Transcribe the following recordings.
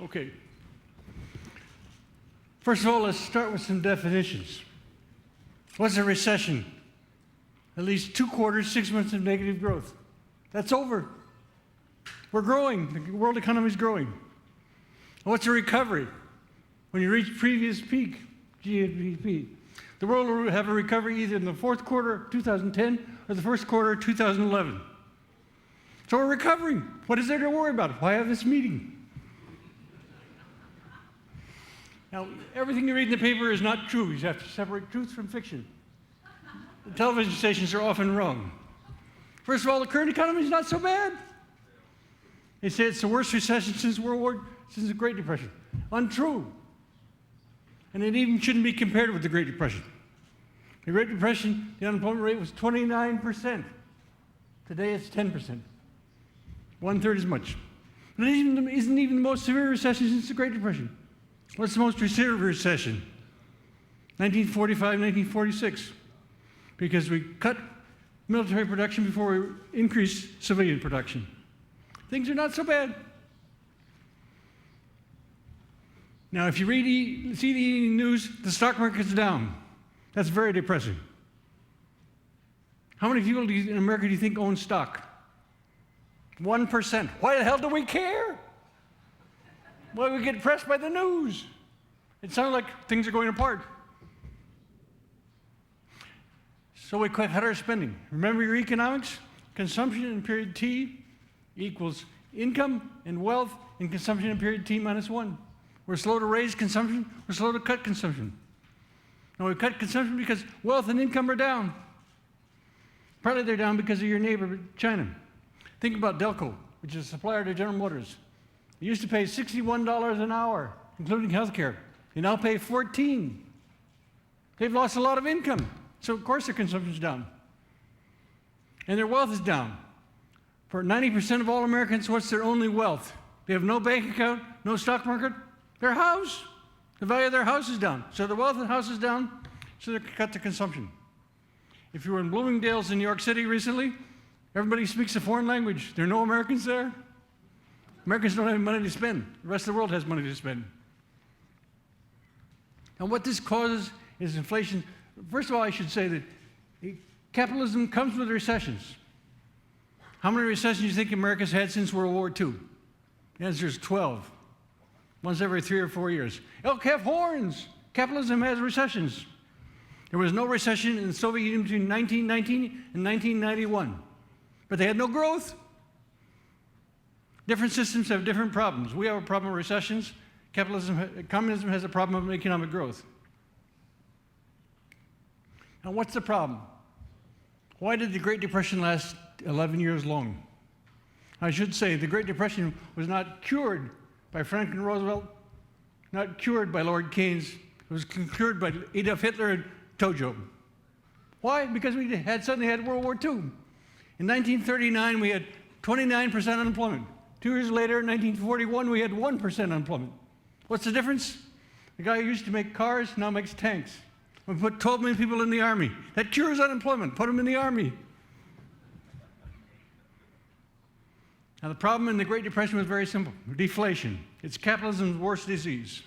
Okay. First of all, let's start with some definitions. What's a recession? At least 2 quarters, 6 months of negative growth. That's over. We're growing. The world economy is growing. What's a recovery? When you reach previous peak, GDP. The world will have a recovery either in the fourth quarter of 2010 or the first quarter of 2011. So we're recovering. What is there to worry about? Why have this meeting? Now, everything you read in the paper is not true. You have to separate truth from fiction. The television stations are often wrong. First of all, the current economy is not so bad. They say it's the worst recession since the Great Depression. Untrue. And it even shouldn't be compared with the Great Depression. The Great Depression, the unemployment rate was 29%. Today it's 10%. 1/3 as much. But it isn't even the most severe recession since the Great Depression. What's the most severe recession? 1945, 1946. Because we cut military production before we increased civilian production. Things are not so bad. Now, if you see the evening news, the stock market's down. That's very depressing. How many people in America do you think own stock? 1%. Why the hell do we care? Why do we get pressed by the news? It sounds like things are going apart. So we cut our spending. Remember your economics? Consumption in period T equals income and wealth in consumption in period T minus 1. We're slow to raise consumption. We're slow to cut consumption. And we cut consumption because wealth and income are down. Partly they're down because of your neighbor, China. Think about Delco, which is a supplier to General Motors. They used to pay $61 an hour, including health care. They now pay $14. They've lost a lot of income. So of course their consumption's down. And their wealth is down. For 90% of all Americans, what's their only wealth? They have no bank account, no stock market, their house. The value of their house is down. So the wealth of the house is down, so they cut their consumption. If you were in Bloomingdale's in New York City recently, everybody speaks a foreign language. There are no Americans there. Americans don't have money to spend. The rest of the world has money to spend. And what this causes is inflation. First of all, I should say that capitalism comes with recessions. How many recessions do you think America's had since World War II? The answer is 12. Once every 3 or 4 years. Elk have horns. Capitalism has recessions. There was no recession in the Soviet Union between 1919 and 1991. But they had no growth. Different systems have different problems. We have a problem with recessions. Communism has a problem of economic growth. Now, what's the problem? Why did the Great Depression last 11 years long? I should say the Great Depression was not cured by Franklin Roosevelt, not cured by Lord Keynes. It was cured by Adolf Hitler and Tojo. Why? Because we suddenly had World War II. In 1939, we had 29% unemployment. 2 years later, in 1941, we had 1% unemployment. What's the difference? The guy who used to make cars now makes tanks. We put 12 million people in the Army. That cures unemployment. Put them in the Army. Now, the problem in the Great Depression was very simple. Deflation. It's capitalism's worst disease.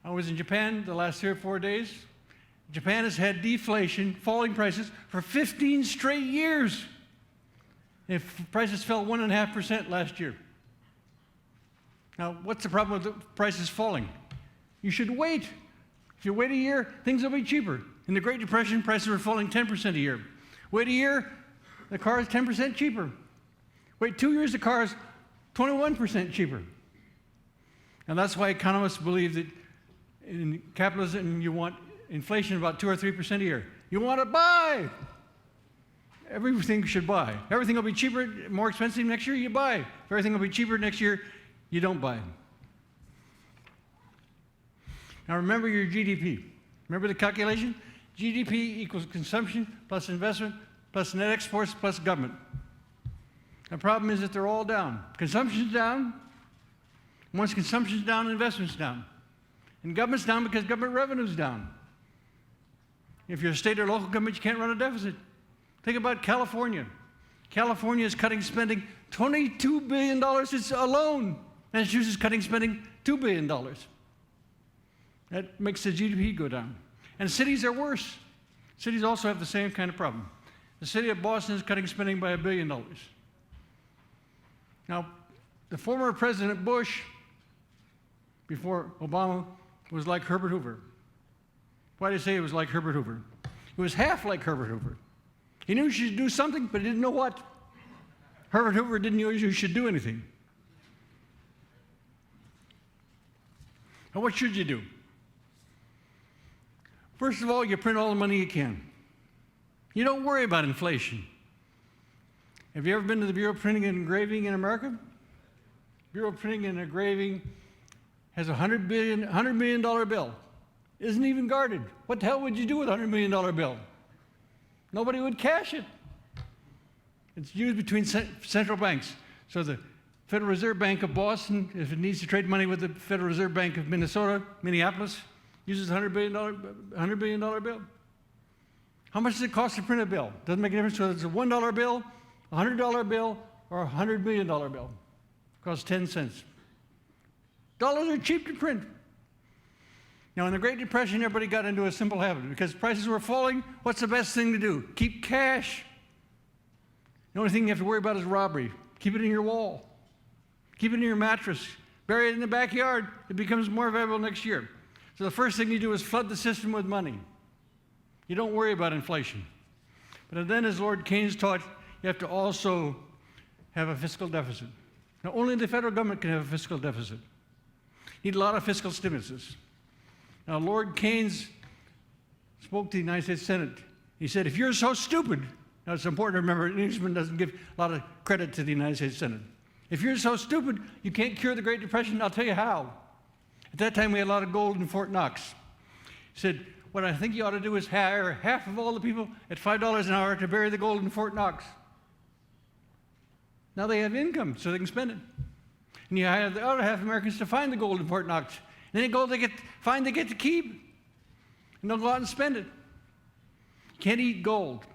I was in Japan the last 3 or 4 days. Japan has had deflation, falling prices, for 15 straight years. If prices fell 1.5% last year. Now, what's the problem with the prices falling? You should wait. If you wait a year, things will be cheaper. In the Great Depression, prices were falling 10% a year. Wait a year, the car is 10% cheaper. Wait 2 years, the car is 21% cheaper. And that's why economists believe that in capitalism, you want inflation about 2 or 3% a year. You want to buy. Everything should buy. Everything will be cheaper, more expensive next year, you buy. If everything will be cheaper next year, you don't buy. Now remember your GDP. Remember the calculation? GDP equals consumption plus investment plus net exports plus government. The problem is that they're all down. Consumption's down. Once consumption's down, investment's down. And government's down because government revenue's down. If you're a state or local government, you can't run a deficit. Think about California. California is cutting spending $22 billion alone Massachusetts cutting spending $2 billion. That makes the GDP go down. And cities are worse. Cities also have the same kind of problem. The city of Boston is cutting spending by $1 billion. Now, the former President Bush, before Obama, was like Herbert Hoover. Why do I say it was like Herbert Hoover? It was half like Herbert Hoover. He knew he should do something, but he didn't know what. Herbert Hoover didn't know you should do anything. Now, what should you do? First of all, you print all the money you can. You don't worry about inflation. Have you ever been to the Bureau of Printing and Engraving in America? Bureau of Printing and Engraving has a $100 million bill. Isn't even guarded. What the hell would you do with a $100 million bill? Nobody would cash it. It's used between central banks. So the Federal Reserve Bank of Boston, if it needs to trade money with the Federal Reserve Bank of Minneapolis, uses a $100 billion bill. How much does it cost to print a bill? Doesn't make a difference whether it's a $1 bill, a $100 bill, or a $100 million bill. It costs 10 cents. Dollars are cheap to print. Now, in the Great Depression, everybody got into a simple habit. Because prices were falling, what's the best thing to do? Keep cash. The only thing you have to worry about is robbery. Keep it in your wall. Keep it in your mattress. Bury it in the backyard. It becomes more valuable next year. So the first thing you do is flood the system with money. You don't worry about inflation. But then, as Lord Keynes taught, you have to also have a fiscal deficit. Now, only the federal government can have a fiscal deficit. You need a lot of fiscal stimuluses. Now, Lord Keynes spoke to the United States Senate. He said, if you're so stupid, now it's important to remember, an Englishman doesn't give a lot of credit to the United States Senate. If you're so stupid, you can't cure the Great Depression, I'll tell you how. At that time, we had a lot of gold in Fort Knox. He said, what I think you ought to do is hire half of all the people at $5 an hour to bury the gold in Fort Knox. Now they have income, so they can spend it. And you hire the other half Americans to find the gold in Fort Knox. And then gold they get to keep. And they'll go out and spend it. Can't eat gold.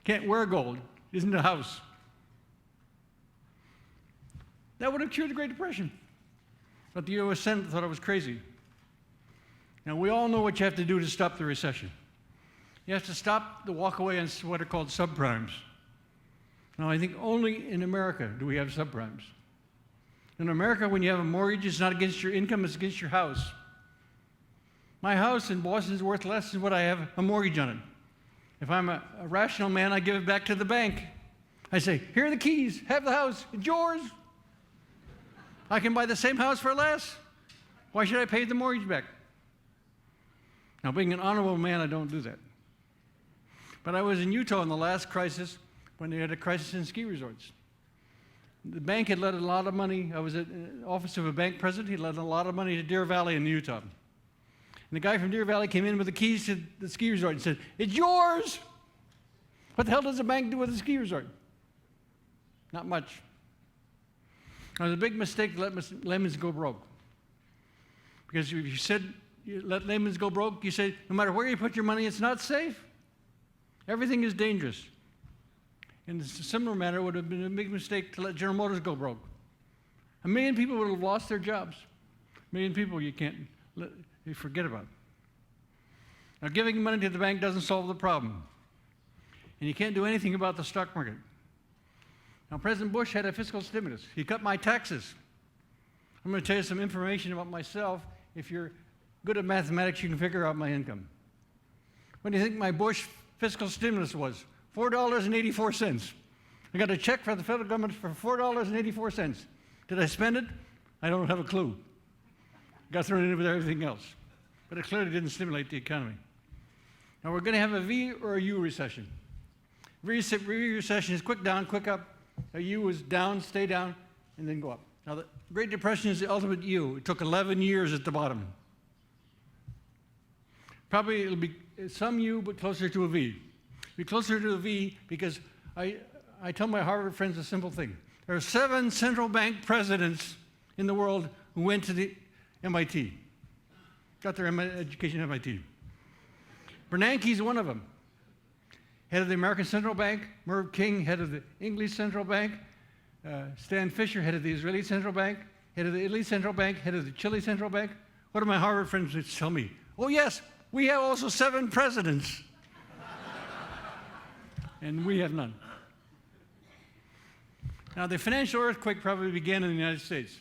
Can't wear gold. Isn't a house. That would have cured the Great Depression. But the U.S. Senate thought it was crazy. Now, we all know what you have to do to stop the recession. You have to stop the walk-away on what are called subprimes. Now, I think only in America do we have subprimes. In America, when you have a mortgage, it's not against your income, it's against your house. My house in Boston is worth less than what I have a mortgage on it. If I'm a rational man, I give it back to the bank. I say, here are the keys, have the house, it's yours. I can buy the same house for less. Why should I pay the mortgage back? Now, being an honorable man, I don't do that. But I was in Utah in the last crisis when they had a crisis in ski resorts. The bank had lent a lot of money. I was at the office of a bank president. He lent a lot of money to Deer Valley in Utah. And the guy from Deer Valley came in with the keys to the ski resort and said, it's yours. What the hell does a bank do with a ski resort? Not much. It was a big mistake to let lemons go broke. Because if you said you let lemons go broke, you say, no matter where you put your money, it's not safe. Everything is dangerous. In a similar manner, it would have been a big mistake to let General Motors go broke. 1 million people would have lost their jobs. 1 million people you forget about. Now, giving money to the bank doesn't solve the problem. And you can't do anything about the stock market. Now, President Bush had a fiscal stimulus. He cut my taxes. I'm going to tell you some information about myself. If you're good at mathematics, you can figure out my income. What do you think my Bush fiscal stimulus was? $4.84. I got a check from the federal government for $4.84. Did I spend it? I don't have a clue. Got thrown in with everything else. But it clearly didn't stimulate the economy. Now, we're going to have a V or a U recession. V recession is quick down, quick up. A U is down, stay down, and then go up. Now, the Great Depression is the ultimate U. It took 11 years at the bottom. Probably it'll be some U, but closer to a V. Be closer to a V because I tell my Harvard friends a simple thing. There are 7 central bank presidents in the world who went to the MIT, got their education at MIT. Bernanke is one of them. Head of the American Central Bank, Merv King, head of the English Central Bank, Stan Fisher, head of the Israeli Central Bank, head of the Italy Central Bank, head of the Chile Central Bank. What do my Harvard friends tell me? Oh, yes, we have also 7 presidents. And we have none. Now, the financial earthquake probably began in the United States,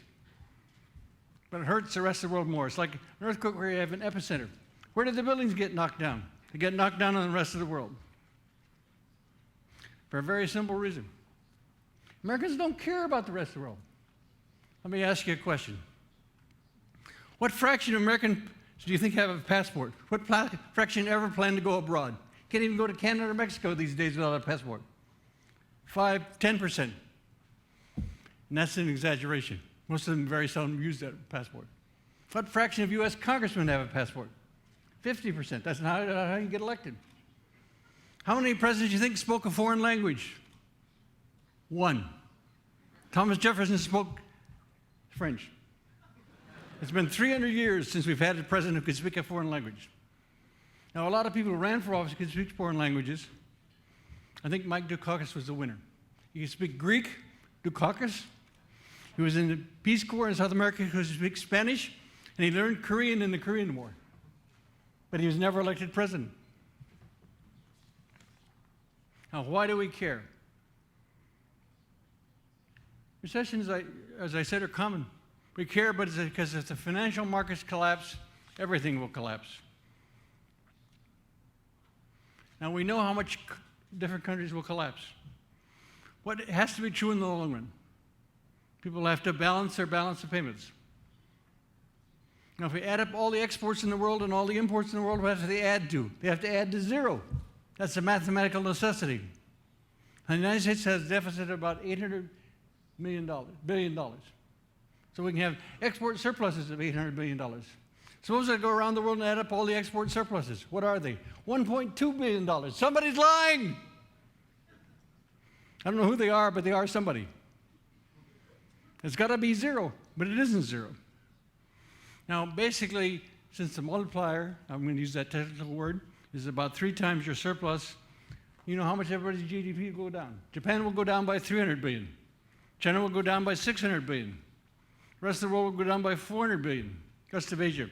but it hurts the rest of the world more. It's like an earthquake where you have an epicenter. Where did the buildings get knocked down? They get knocked down on the rest of the world. For a very simple reason. Americans don't care about the rest of the world. Let me ask you a question. What fraction of Americans do you think have a passport? What fraction ever plan to go abroad? Can't even go to Canada or Mexico these days without a passport. 5, 10%. And that's an exaggeration. Most of them very seldom use that passport. What fraction of U.S. congressmen have a passport? 50%. That's not how you get elected. How many presidents do you think spoke a foreign language? 1. Thomas Jefferson spoke French. It's been 300 years since we've had a president who could speak a foreign language. Now, a lot of people who ran for office could speak foreign languages. I think Mike Dukakis was the winner. He could speak Greek, Dukakis. He was in the Peace Corps in South America who could speak Spanish, and he learned Korean in the Korean War. But he was never elected president. Now, why do we care? Recessions, as I said, are common. We care, but it's because if the financial markets collapse, everything will collapse. Now, we know how much different countries will collapse. What has to be true in the long run? People have to balance their balance of payments. Now, if we add up all the exports in the world and all the imports in the world, what do they add to? They have to add to 0. That's a mathematical necessity. The United States has a deficit of about $800 billion. So we can have export surpluses of $800 billion. Suppose I go around the world and add up all the export surpluses. What are they? $1.2 billion. Somebody's lying. I don't know who they are, but they are somebody. It's got to be 0, but it isn't 0. Now, basically, since the multiplier, I'm going to use that technical word, is about 3 times your surplus, you know how much everybody's GDP will go down. Japan will go down by 300 billion. China will go down by 600 billion. The rest of the world will go down by 400 billion. The rest of Asia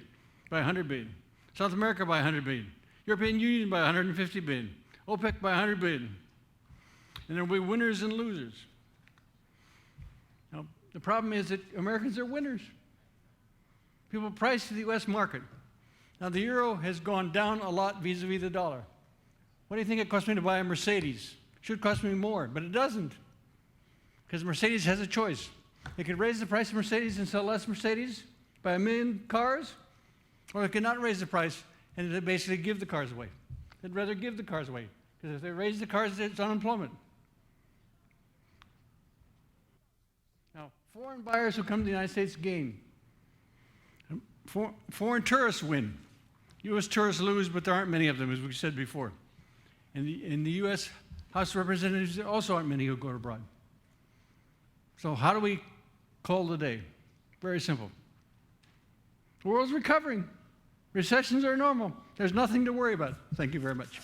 by 100 billion. South America by 100 billion. European Union by 150 billion. OPEC by 100 billion. And there will be winners and losers. Now, the problem is that Americans are winners. People price to the U.S. market. Now, the euro has gone down a lot vis-a-vis the dollar. What do you think it costs me to buy a Mercedes? It should cost me more, but it doesn't. Because Mercedes has a choice. They could raise the price of Mercedes and sell less Mercedes by 1 million cars, or they could not raise the price and they basically give the cars away. They'd rather give the cars away, because if they raise the cars, it's unemployment. Now, foreign buyers who come to the United States gain. Foreign tourists win. U.S. tourists lose, but there aren't many of them, as we said before. In the U.S. House of Representatives, there also aren't many who go abroad. So how do we call the day? Very simple. The world's recovering. Recessions are normal. There's nothing to worry about. Thank you very much.